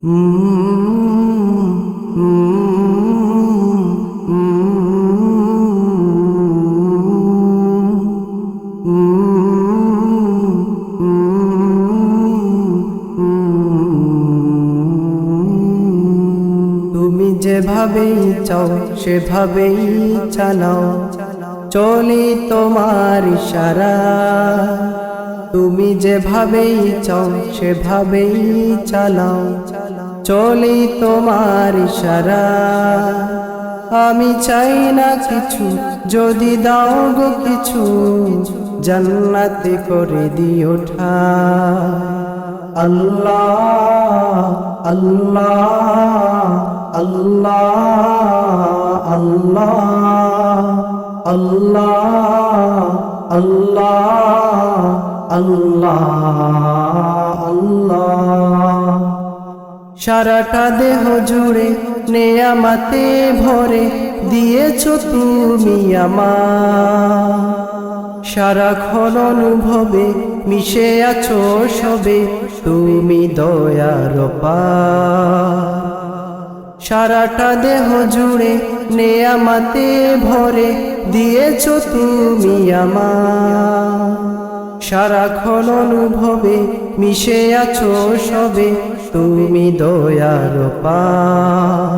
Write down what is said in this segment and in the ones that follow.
তুমি যেভাবেই চাও সেভাবেই চালাও, চলি তোমার ইশারা। তুমি যেভাবেই চাও সেভাবেই চালাও, চলি তোমার ইশারা। আমি চাই না কিছু, যদি দাও গো কিছু, জান্নাতে করে দিও ঠাই। আল্লাহ আল্লাহ আল্লাহ আল্লাহ আল্লাহ আল্লাহ আল্লাহ আল্লাহ। সারাটা দেহ জুড়ে নেয়ামতে ভরে দিয়েছো তুমি আমার। সারাক্ষণ অনুভবে মিশে আছো সবে, তুমি দয়ার পার। সারাটা দেহ জুড়ে নেয়ামতে ভরে দিয়েছো তুমি আমার। সারাক্ষণ অনুভবে মিশে আছো সবে, তুমি দয়ার পার।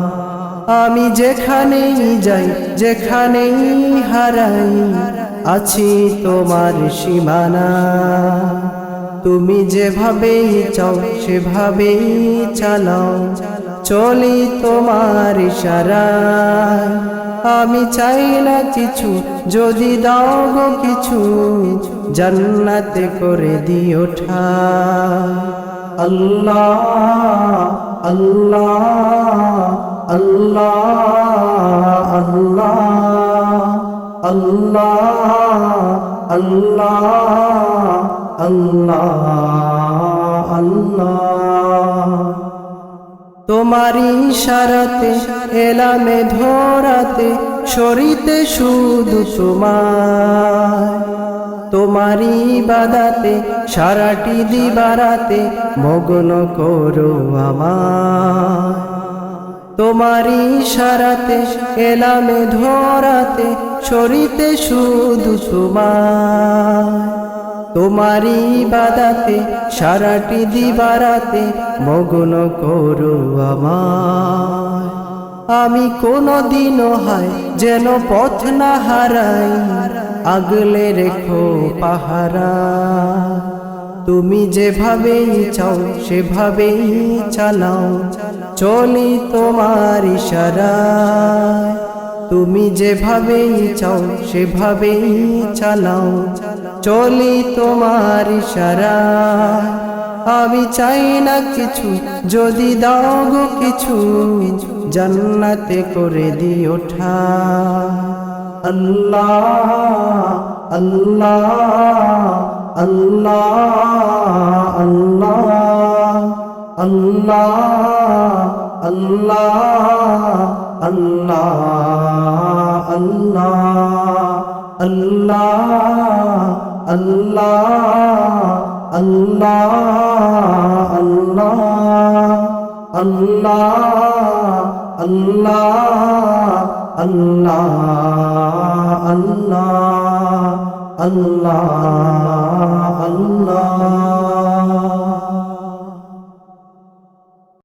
আমি যেখানেই যাই যেখানেই হারাই, আছি তোমার সীমানা। তুমি যেভাবেই চাও সেভাবেই চালাও, চলি তোমার ইশারায়। আমি চাই না কিছু, যদি দাও গো কিছু, জান্নাতে করে দিও ঠাই। আল্লাহ আল্লাহ আল্লাহ আল্লাহ আল্লাহ আল্লাহ আল্লাহ আল্লাহ। তোমারি ইশারাতে এলামে ধরাতে, সরিতে শুধু তোমার। তোমারি ইবাদাতে সারাটি দিবারাতে, মগ্ন করো আমায়। তোমারি ইশারাতে এলামে ধরাতে, সরিতে শুধু তোমার। তোমারি ইবাদাতে সারাটি দিবারাতে, মগ্ন করো আমায়। আমি কোনদিনও হায় যেন পথ না হারাই, আগলে রেখো পাহারা। তুমি যেভাবেই চাও সেভাবেই চালাও, চলি তোমার ইশারায়। তুমি যেভাবেই চাও সেভাবেই চালাও, চলি তোমার ইশারায়। আমি চাই না কিছু, যদি দাও গো কিছু, জান্নাতে করে দিও ঠাই। আল্লাহ আল্লাহ আল্লাহ আল্লাহ আল্লাহ আল্লাহ আল্লাহ আল্লাহ আল্লাহ আল্লাহ আল্লাহ আল্লাহ আল্লাহ আল্লাহ আল্লাহ আল্লাহ আল্লাহ আল্লাহ।